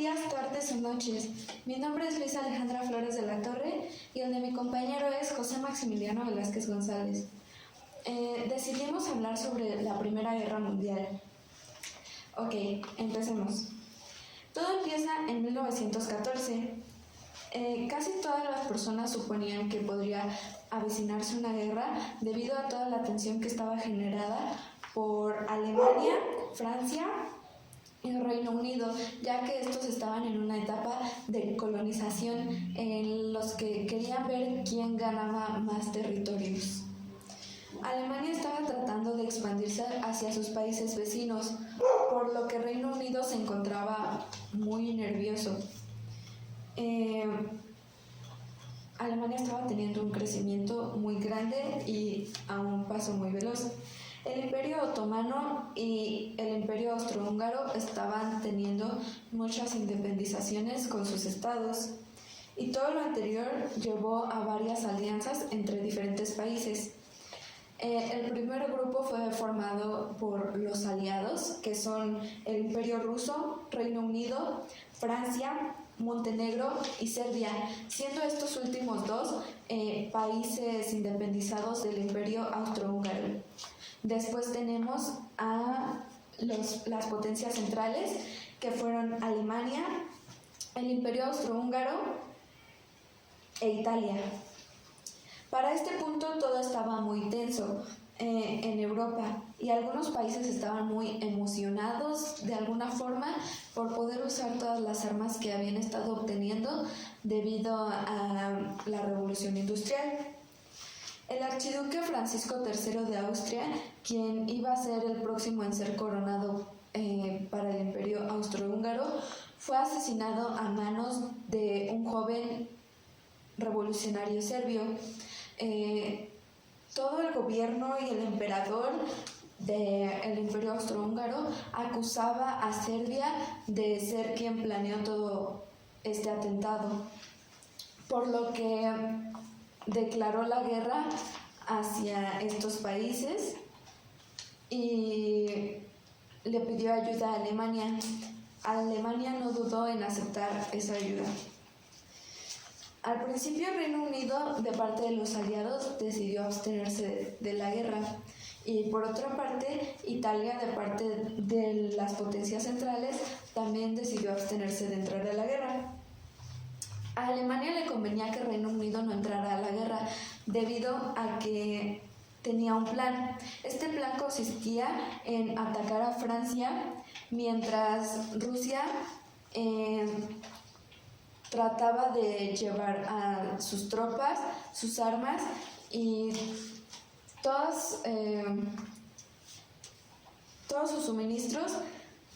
días, tardes o noches. Mi nombre es Luisa Alejandra Flores de la Torre y el de mi compañero es José Maximiliano Velázquez González. Decidimos hablar sobre la Primera Guerra Mundial. Ok, empecemos. Todo empieza en 1914. Casi todas las personas suponían que podría avecinarse una guerra debido a toda la tensión que estaba generada por Alemania, Francia y el Reino Unido, ya que estos estaban en una etapa de colonización en los que querían ver quién ganaba más territorios. Alemania estaba tratando de expandirse hacia sus países vecinos, por lo que Reino Unido se encontraba muy nervioso. Alemania estaba teniendo un crecimiento muy grande y a un paso muy veloz. El Imperio Otomano y el Imperio Austrohúngaro estaban teniendo muchas independizaciones con sus estados, y todo lo anterior llevó a varias alianzas entre diferentes países. El primer grupo fue formado por los aliados, que son el Imperio Ruso, Reino Unido, Francia, Montenegro y Serbia, siendo estos últimos dos países independizados del Imperio Austrohúngaro. Después tenemos a las potencias centrales, que fueron Alemania, el Imperio Austrohúngaro e Italia. Para este punto todo estaba muy tenso en Europa, y algunos países estaban muy emocionados de alguna forma por poder usar todas las armas que habían estado obteniendo debido a la Revolución Industrial. El archiduque Francisco III de Austria, quien iba a ser el próximo en ser coronado para el Imperio Austrohúngaro, fue asesinado a manos de un joven revolucionario serbio. Todo el gobierno y el emperador del Imperio Austrohúngaro acusaba a Serbia de ser quien planeó todo este atentado, por lo que declaró la guerra hacia estos países y le pidió ayuda a Alemania. Alemania no dudó en aceptar esa ayuda. Al principio, el Reino Unido, de parte de los aliados, decidió abstenerse de la guerra, y por otra parte, Italia, de parte de las potencias centrales, también decidió abstenerse de entrar a la guerra. A Alemania le convenía que Reino Unido no entrara a la guerra debido a que tenía un plan. Este plan consistía en atacar a Francia, mientras Rusia trataba de llevar a sus tropas, sus armas y todos sus suministros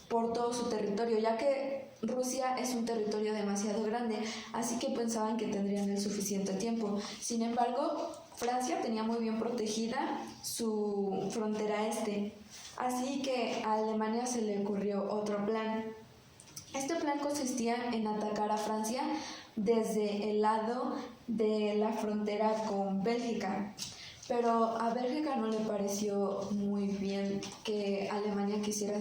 por todo su territorio, ya que Rusia es un territorio demasiado grande, así que pensaban que tendrían el suficiente tiempo. Sin embargo, Francia tenía muy bien protegida su frontera este, así que a Alemania se le ocurrió otro plan. Este plan consistía en atacar a Francia desde el lado de la frontera con Bélgica, pero a Bélgica no le pareció muy bien que Alemania quisiera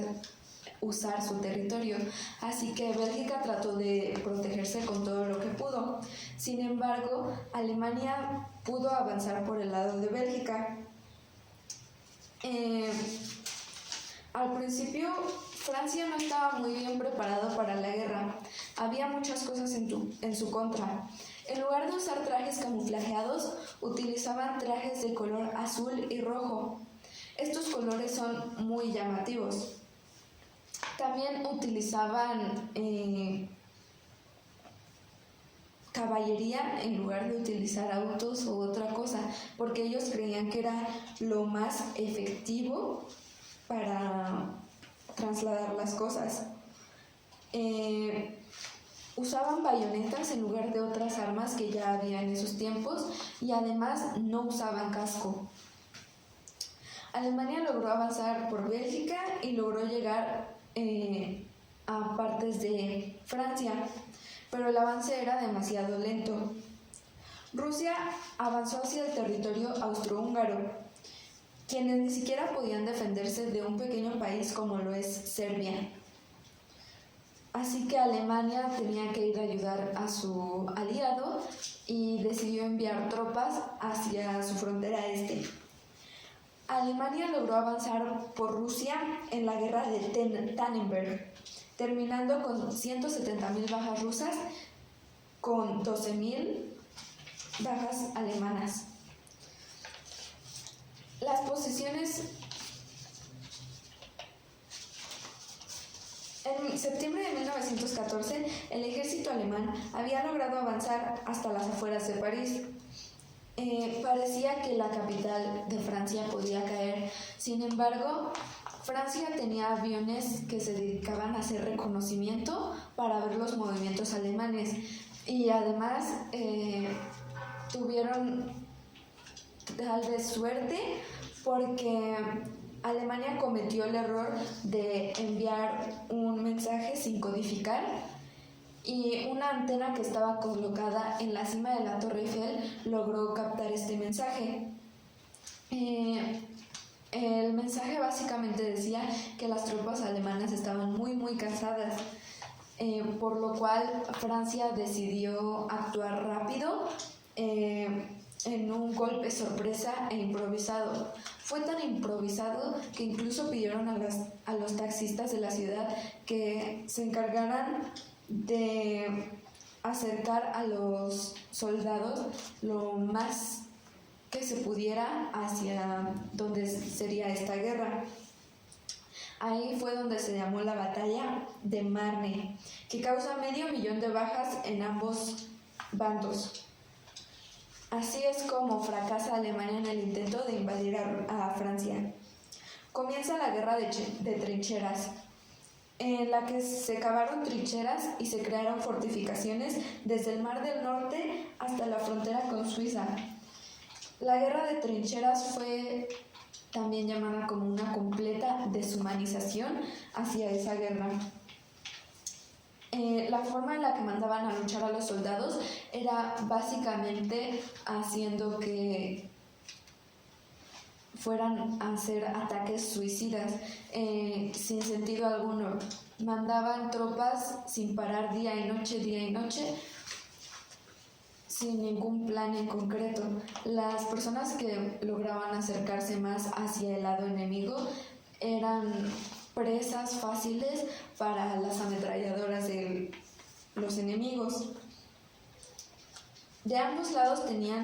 usar su territorio, así que Bélgica trató de protegerse con todo lo que pudo. Sin embargo, Alemania pudo avanzar por el lado de Bélgica. Al principio, Francia no estaba muy bien preparado para la guerra. Había muchas cosas en su contra. En lugar de usar trajes camuflajeados, utilizaban trajes de color azul y rojo. Estos colores son muy llamativos. También utilizaban caballería en lugar de utilizar autos u otra cosa, porque ellos creían que era lo más efectivo para trasladar las cosas. Usaban bayonetas en lugar de otras armas que ya había en esos tiempos, y además no usaban casco. Alemania logró avanzar por Bélgica y logró llegar a partes de Francia, pero el avance era demasiado lento. Rusia avanzó hacia el territorio austrohúngaro, quienes ni siquiera podían defenderse de un pequeño país como lo es Serbia. Así que Alemania tenía que ir a ayudar a su aliado y decidió enviar tropas hacia su frontera este. Alemania logró avanzar por Rusia en la guerra de Tannenberg, terminando con 170.000 bajas rusas con 12.000 bajas alemanas. Las posiciones. En septiembre de 1914, el ejército alemán había logrado avanzar hasta las afueras de París. Parecía que la capital de Francia podía caer. Sin embargo, Francia tenía aviones que se dedicaban a hacer reconocimiento para ver los movimientos alemanes y además tuvieron tal vez suerte porque Alemania cometió el error de enviar un mensaje sin codificar y una antena que estaba colocada en la cima de la Torre Eiffel logró captar este mensaje. El mensaje básicamente decía que las tropas alemanas estaban muy cansadas, por lo cual Francia decidió actuar rápido en un golpe sorpresa e improvisado. Fue tan improvisado que incluso pidieron a los taxistas de la ciudad que se encargaran de acercar a los soldados lo más que se pudiera hacia donde sería esta guerra. Ahí fue donde se llamó la batalla de Marne, que causa 500.000 de bajas en ambos bandos. Así es como fracasa Alemania en el intento de invadir a Francia. Comienza la guerra de trincheras, en la que se cavaron trincheras y se crearon fortificaciones desde el Mar del Norte hasta la frontera con Suiza. La guerra de trincheras fue también llamada como una completa deshumanización hacia esa guerra. La forma en la que mandaban a luchar a los soldados era básicamente haciendo que fueran a hacer ataques suicidas sin sentido alguno. Mandaban tropas sin parar día y noche, sin ningún plan en concreto. Las personas que lograban acercarse más hacia el lado enemigo eran presas fáciles para las ametralladoras de los enemigos. De ambos lados tenían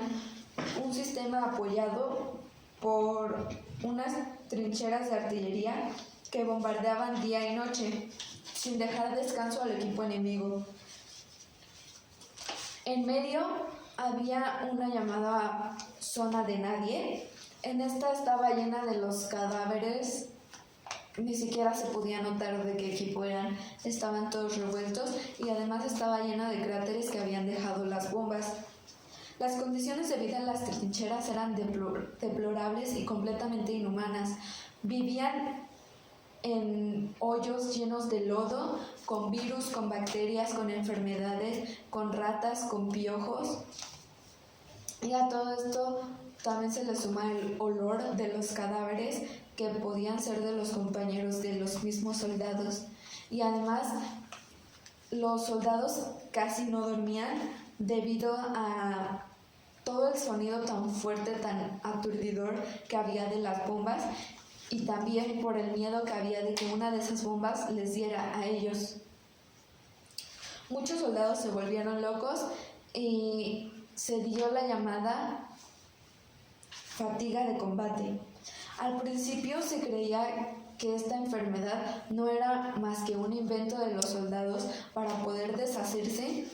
un sistema apoyado por unas trincheras de artillería que bombardeaban día y noche, sin dejar descanso al equipo enemigo. En medio había una llamada zona de nadie. En esta estaba llena de los cadáveres, ni siquiera se podía notar de qué equipo eran, estaban todos revueltos y además estaba llena de cráteres que habían dejado las bombas. Las condiciones de vida en las trincheras eran deplorables y completamente inhumanas. Vivían en hoyos llenos de lodo, con virus, con bacterias, con enfermedades, con ratas, con piojos. Y a todo esto también se le suma el olor de los cadáveres que podían ser de los compañeros de los mismos soldados. Y además los soldados casi no dormían debido a todo el sonido tan fuerte, tan aturdidor que había de las bombas y también por el miedo que había de que una de esas bombas les diera a ellos. Muchos soldados se volvieron locos y se dio la llamada fatiga de combate. Al principio se creía que esta enfermedad no era más que un invento de los soldados para poder deshacerse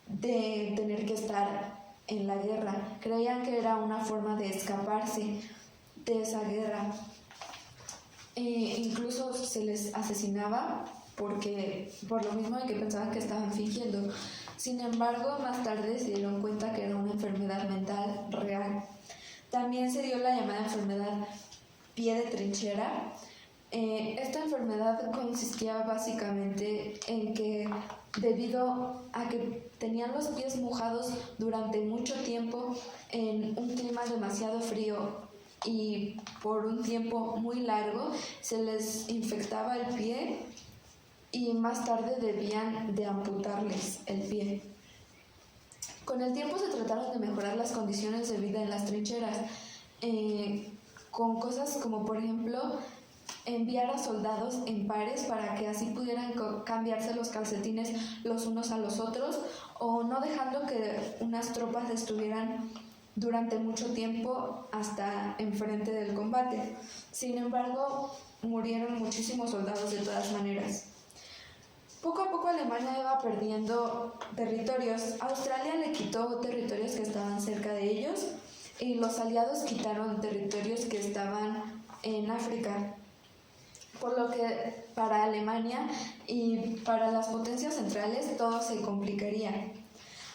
de tener que estar en la guerra. Creían que era una forma de escaparse de esa guerra. Incluso se les asesinaba por lo mismo de que pensaban que estaban fingiendo. Sin embargo, más tarde se dieron cuenta que era una enfermedad mental real. También se dio la llamada enfermedad pie de trinchera. Esta enfermedad consistía básicamente en que debido a que tenían los pies mojados durante mucho tiempo en un clima demasiado frío y por un tiempo muy largo, se les infectaba el pie y más tarde debían de amputarles el pie. Con el tiempo se trataron de mejorar las condiciones de vida en las trincheras, con cosas como, por ejemplo, enviar a soldados en pares para que así pudieran cambiarse los calcetines los unos a los otros, o no dejando que unas tropas estuvieran durante mucho tiempo hasta enfrente del combate. Sin embargo, murieron muchísimos soldados de todas maneras. Poco a poco Alemania iba perdiendo territorios. Australia le quitó territorios que estaban cerca de ellos y los aliados quitaron territorios que estaban en África. Por lo que para Alemania y para las potencias centrales todo se complicaría.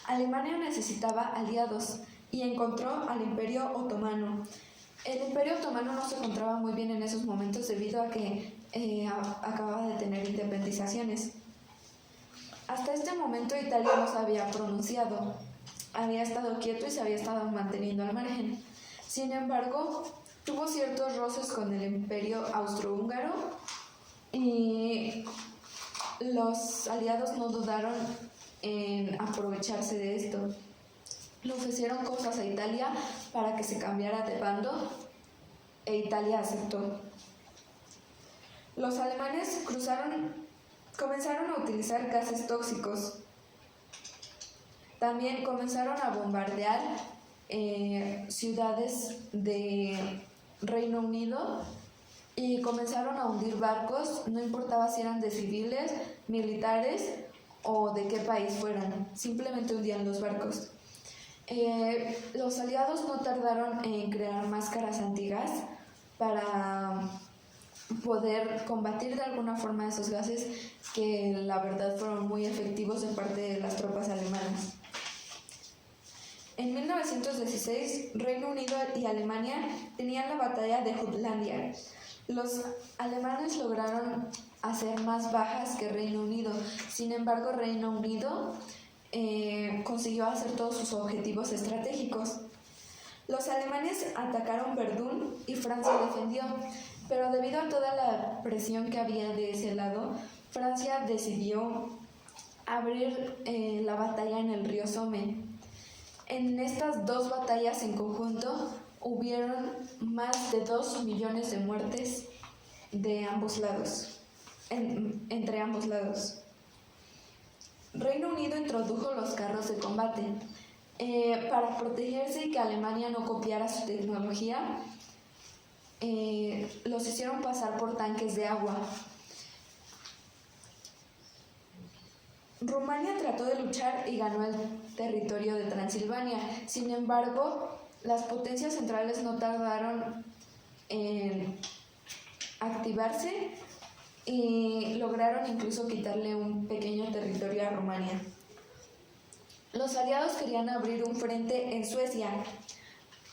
Alemania necesitaba aliados y encontró al Imperio Otomano. El Imperio Otomano no se encontraba muy bien en esos momentos debido a que acababa de tener independizaciones. Hasta este momento Italia no se había pronunciado, había estado quieto y se había estado manteniendo al margen. Sin embargo, tuvo ciertos roces con el Imperio Austrohúngaro y los aliados no dudaron en aprovecharse de esto. Le ofrecieron cosas a Italia para que se cambiara de bando e Italia aceptó. Los alemanes comenzaron a utilizar gases tóxicos. También comenzaron a bombardear ciudades de Reino Unido y comenzaron a hundir barcos, no importaba si eran de civiles, militares o de qué país fueran, simplemente hundían los barcos. Los aliados no tardaron en crear máscaras antigas para poder combatir de alguna forma esos gases que la verdad fueron muy efectivos de parte de las tropas alemanas. En 1916, Reino Unido y Alemania tenían la batalla de Jutlandia. Los alemanes lograron hacer más bajas que Reino Unido. Sin embargo, Reino Unido consiguió hacer todos sus objetivos estratégicos. Los alemanes atacaron Verdún y Francia defendió, pero debido a toda la presión que había de ese lado, Francia decidió abrir la batalla en el río Somme. En estas dos batallas en conjunto hubieron más de 2 millones de muertes de ambos lados, entre ambos lados. Reino Unido introdujo los carros de combate para protegerse y que Alemania no copiara su tecnología. Los hicieron pasar por tanques de agua. Rumania trató de luchar y ganó el territorio de Transilvania. Sin embargo, las potencias centrales no tardaron en activarse y lograron incluso quitarle un pequeño territorio a Rumania. Los aliados querían abrir un frente en Suecia,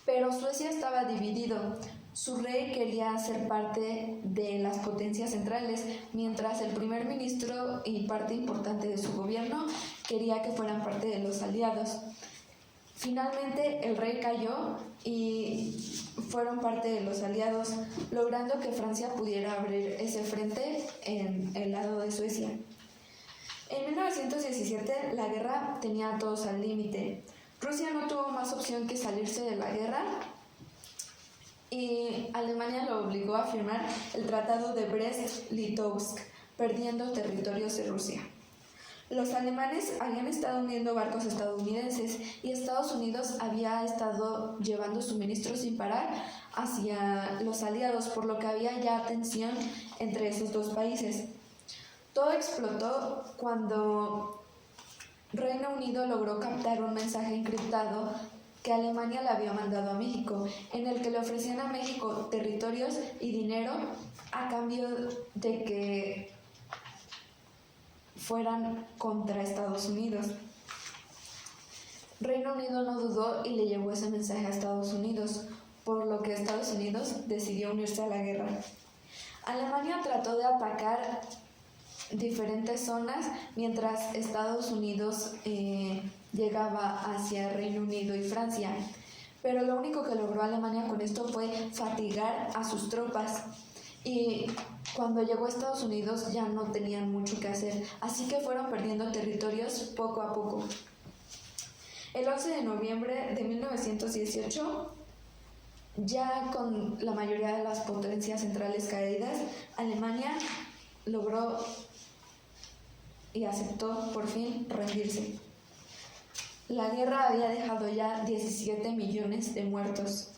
pero Suecia estaba dividido. Su rey quería ser parte de las potencias centrales, mientras el primer ministro y parte importante de su gobierno quería que fueran parte de los aliados. Finalmente el rey cayó y fueron parte de los aliados, logrando que Francia pudiera abrir ese frente en el lado de Suecia. En 1917 la guerra tenía a todos al límite. Rusia no tuvo más opción que salirse de la guerra y Alemania lo obligó a firmar el Tratado de Brest-Litovsk, perdiendo territorios de Rusia. Los alemanes habían estado hundiendo barcos estadounidenses y Estados Unidos había estado llevando suministros sin parar hacia los aliados, por lo que había ya tensión entre esos dos países. Todo explotó cuando Reino Unido logró captar un mensaje encriptado que Alemania le había mandado a México, en el que le ofrecían a México territorios y dinero a cambio de que fueran contra Estados Unidos. Reino Unido no dudó y le llevó ese mensaje a Estados Unidos, por lo que Estados Unidos decidió unirse a la guerra. Alemania trató de atacar diferentes zonas mientras Estados Unidos llegaba hacia Reino Unido y Francia, pero lo único que logró Alemania con esto fue fatigar a sus tropas y cuando llegó a Estados Unidos ya no tenían mucho que hacer, así que fueron perdiendo territorios poco a poco. El 11 de noviembre de 1918, ya con la mayoría de las potencias centrales caídas, Alemania logró y aceptó por fin rendirse. La guerra había dejado ya 17 millones de muertos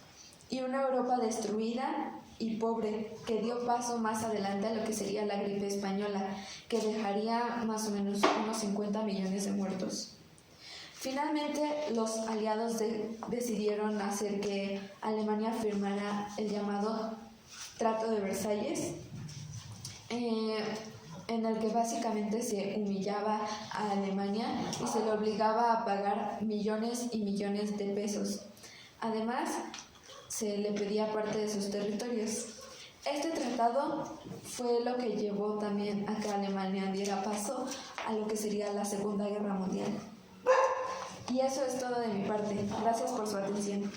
y una Europa destruida y pobre que dio paso más adelante a lo que sería la gripe española, que dejaría más o menos unos 50 millones de muertos. Finalmente, los aliados decidieron hacer que Alemania firmara el llamado Trato de Versalles, en el que básicamente se humillaba a Alemania y se le obligaba a pagar millones y millones de pesos. Además, se le pedía parte de sus territorios. Este tratado fue lo que llevó también a que Alemania diera paso a lo que sería la Segunda Guerra Mundial. Y eso es todo de mi parte. Gracias por su atención.